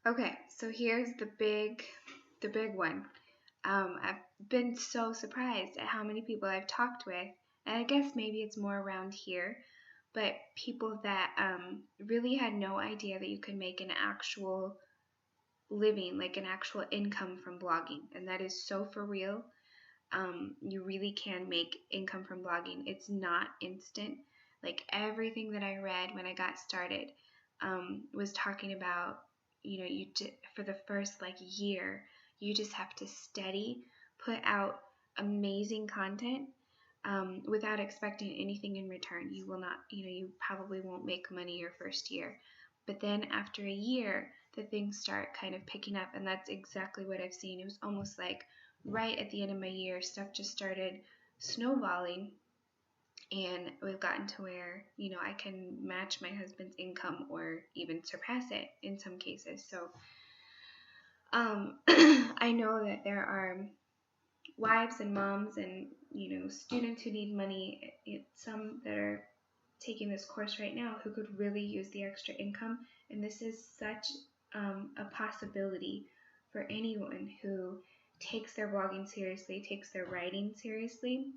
Okay, so here's the big one. I've been so surprised at how many people I've talked with, and I guess maybe it's more around here, but people that really had no idea that you could make an actual living, like an actual income from blogging, and that is so for real. You really can make income from blogging. It's not instant. Like everything that I read when I got started was talking about, for the first like year, you just have to steady put out amazing content without expecting anything in return. You will not, you probably won't make money your first year. But then after a year, the things start kind of picking up. And that's exactly what I've seen. It was almost like right at the end of my year, stuff just started snowballing. And we've gotten to where, I can match my husband's income or even surpass it in some cases. So I know that there are wives and moms and students who need money. Some that are taking this course right now who could really use the extra income, and this is such a possibility for anyone who takes their blogging seriously, takes their writing seriously.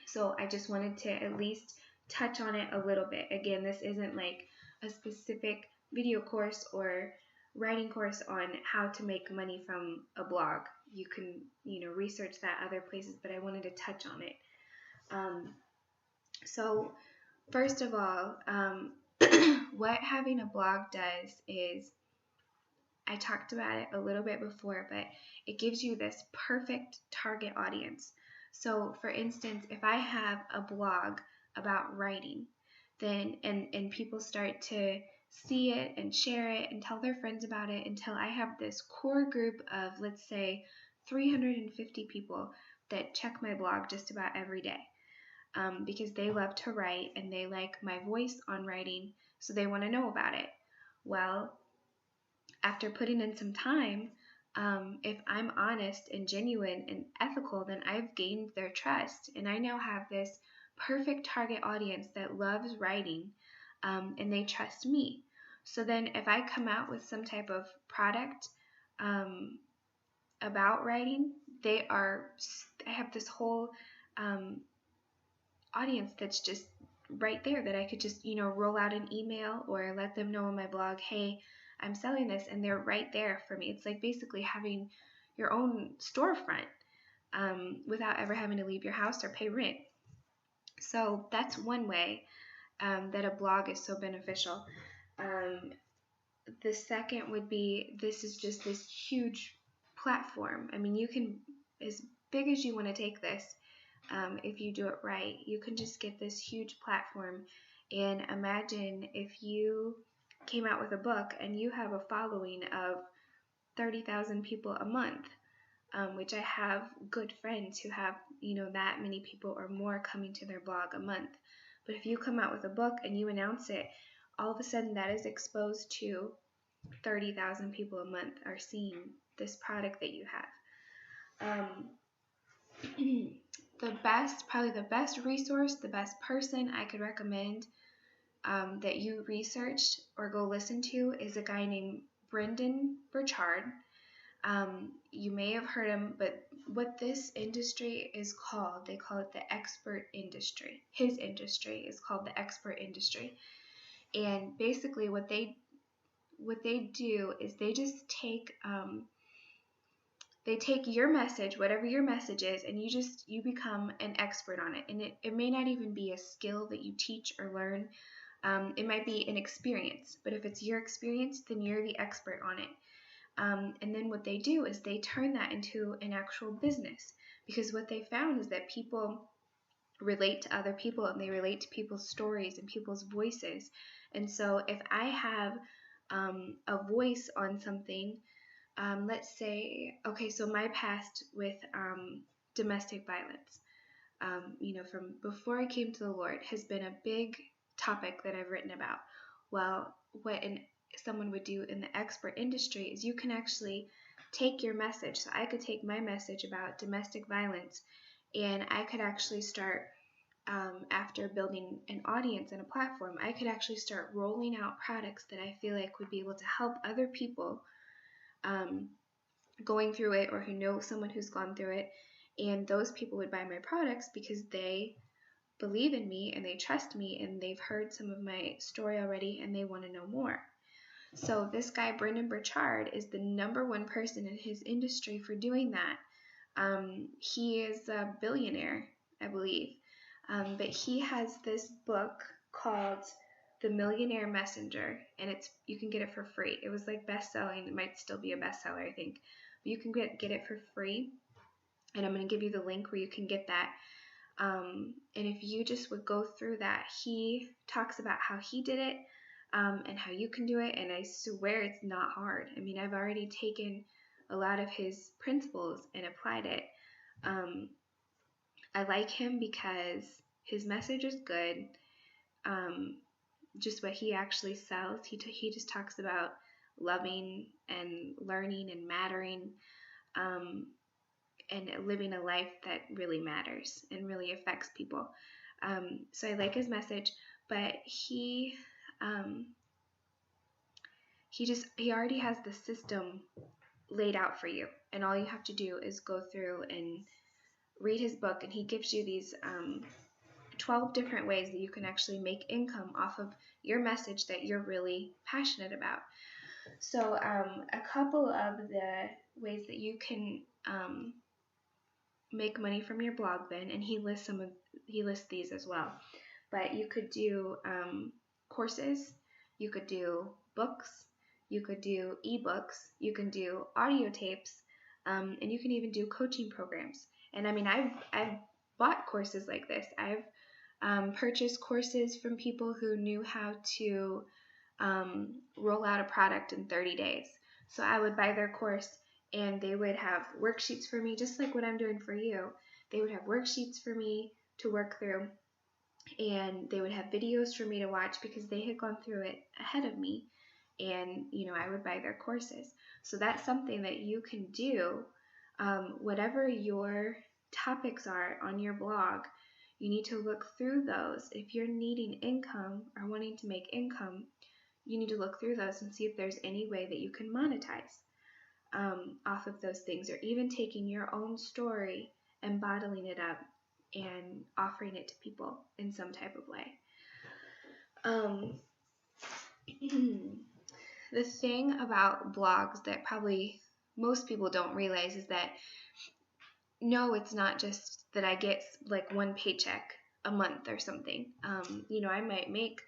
So I just wanted to at least touch on it a little bit. Again, this isn't like a specific video course or writing course on how to make money from a blog. You can, research that other places, but I wanted to touch on it. So first of all, what having a blog does is, I talked about it a little bit before, but it gives you this perfect target audience. So for instance, if I have a blog about writing, then and people start to see it and share it and tell their friends about it until I have this core group of, let's say, 350 people that check my blog just about every day. Because they love to write and they like my voice on writing, so they want to know about it. Well, after putting in some time, if I'm honest and genuine and ethical, then I've gained their trust. And I now have this perfect target audience that loves writing, and they trust me. So then if I come out with some type of product about writing, I have this whole audience that's just right there that I could just, roll out an email or let them know on my blog, hey, I'm selling this, and they're right there for me. It's like basically having your own storefront without ever having to leave your house or pay rent. So that's one way that a blog is so beneficial. The second would be, this is just this huge platform. I mean, you can, as big as you want to take this, if you do it right, you can just get this huge platform. And imagine if you came out with a book and you have a following of 30,000 people a month, which I have good friends who have, that many people or more coming to their blog a month. But if you come out with a book and you announce it, all of a sudden that is exposed to 30,000 people a month are seeing this product that you have. Probably the best resource, the best person I could recommend that you researched or go listen to is a guy named Brendon Burchard. You may have heard him, but what this industry is called, they call it the expert industry. His industry is called the expert industry. And basically what they do is they just take your message, whatever your message is, and you become an expert on it. And it may not even be a skill that you teach or learn. It might be an experience, but if it's your experience, then you're the expert on it. And then what they do is they turn that into an actual business, because what they found is that people relate to other people and they relate to people's stories and people's voices. And so if I have a voice on something, let's say, okay, so my past with domestic violence, from before I came to the Lord, has been a big topic that I've written about. Well, what someone would do in the expert industry is you can actually take your message. So I could take my message about domestic violence, and I could actually start, after building an audience and a platform, I could actually start rolling out products that I feel like would be able to help other people going through it or who know someone who's gone through it. And those people would buy my products because they believe in me and they trust me and they've heard some of my story already and they want to know more. So this guy, Brendon Burchard, is the #1 person in his industry for doing that. He is a billionaire, I believe. But he has this book called The Millionaire Messenger, and you can get it for free. It was like best-selling. It might still be a bestseller, I think. But you can get it for free, and I'm going to give you the link where you can get that. And if you just would go through that, he talks about how he did it, and how you can do it, and I swear it's not hard. I mean, I've already taken a lot of his principles and applied it. I like him because his message is good. Just what he actually sells, he just talks about loving and learning and mattering, and living a life that really matters and really affects people. So I like his message, but he already has the system laid out for you, and all you have to do is go through and read his book, and he gives you these 12 different ways that you can actually make income off of your message that you're really passionate about. So a couple of the ways that you can make money from your blog then, and he lists these as well. But you could do courses, you could do books, you could do ebooks, you can do audio tapes, and you can even do coaching programs. And I mean, I've bought courses like this. I've purchased courses from people who knew how to roll out a product in 30 days. So I would buy their course, and they would have worksheets for me, just like what I'm doing for you. They would have worksheets for me to work through, and they would have videos for me to watch because they had gone through it ahead of me. And, I would buy their courses. So that's something that you can do. Whatever your topics are on your blog, you need to look through those. If you're needing income or wanting to make income, you need to look through those and see if there's any way that you can monetize off of those things, or even taking your own story and bottling it up and offering it to people in some type of way. The thing about blogs that probably most people don't realize is that, no, it's not just that I get like one paycheck a month or something. I might make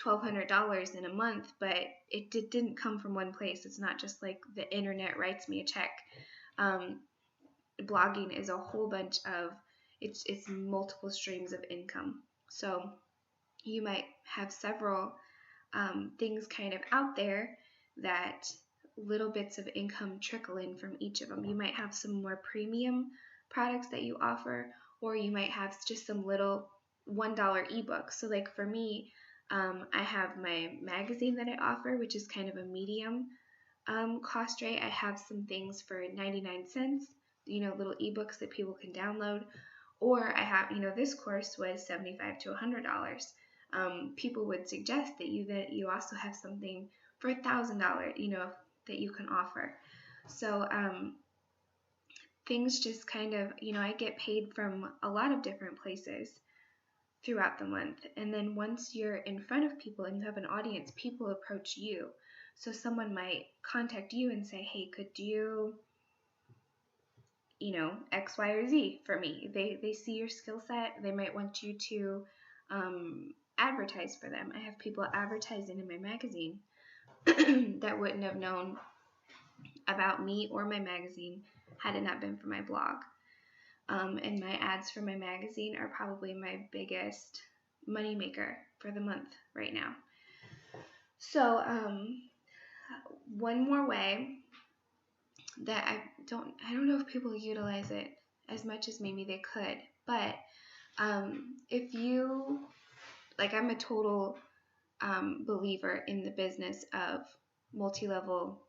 $1,200 in a month, but it didn't come from one place. It's not just like the internet writes me a check. Blogging is a whole bunch of, it's multiple streams of income. So you might have several things kind of out there that little bits of income trickle in from each of them. You might have some more premium products that you offer, or you might have just some little $1 ebooks. So like for me, I have my magazine that I offer, which is kind of a medium cost rate. I have some things for 99 cents, little ebooks that people can download. Or I have, this course was $75 to $100. People would suggest that you also have something for $1,000, that you can offer. So things just kind of, I get paid from a lot of different places throughout the month. And then once you're in front of people and you have an audience, people approach you. So someone might contact you and say, hey, could you, X, Y, or Z for me. They see your skill set. They might want you to advertise for them. I have people advertising in my magazine that wouldn't have known about me or my magazine had it not been for my blog. And my ads for my magazine are probably my biggest moneymaker for the month right now. So one more way that I don't know if people utilize it as much as maybe they could, but if you, like, I'm a total believer in the business of multi-level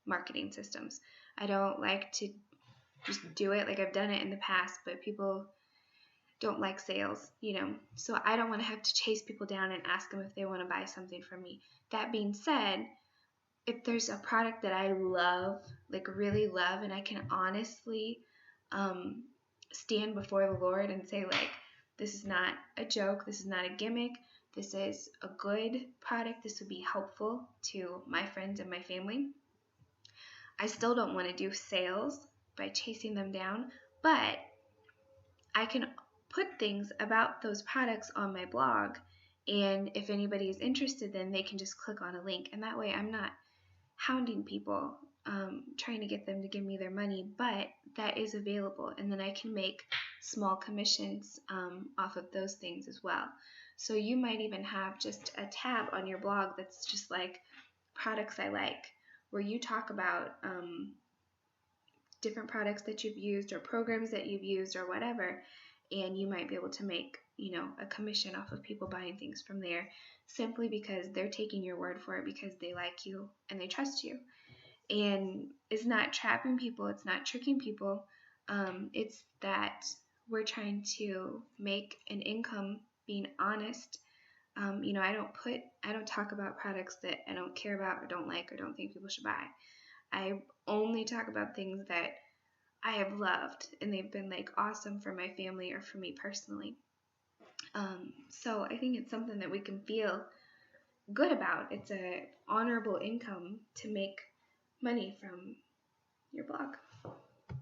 marketing systems. I don't like to just do it. Like, I've done it in the past, but people don't like sales, so I don't want to have to chase people down and ask them if they want to buy something from me. That being said, if there's a product that I love, like really love, and I can honestly um, stand before the Lord and say, like, this is not a joke, this is not a gimmick, this is a good product, this would be helpful to my friends and my family. I still don't want to do sales by chasing them down, but I can put things about those products on my blog. And if anybody is interested, then they can just click on a link. And that way I'm not hounding people, trying to get them to give me their money, but that is available. And then I can make small commissions off of those things as well. So you might even have just a tab on your blog that's just like products I like, where you talk about different products that you've used or programs that you've used or whatever, and you might be able to make, a commission off of people buying things from there simply because they're taking your word for it because they like you and they trust you. And it's not trapping people, it's not tricking people. It's that we're trying to make an income being honest. I don't talk about products that I don't care about or don't like or don't think people should buy. I only talk about things that I have loved and they've been like awesome for my family or for me personally. So I think it's something that we can feel good about. It's a honorable income to make money from your blog.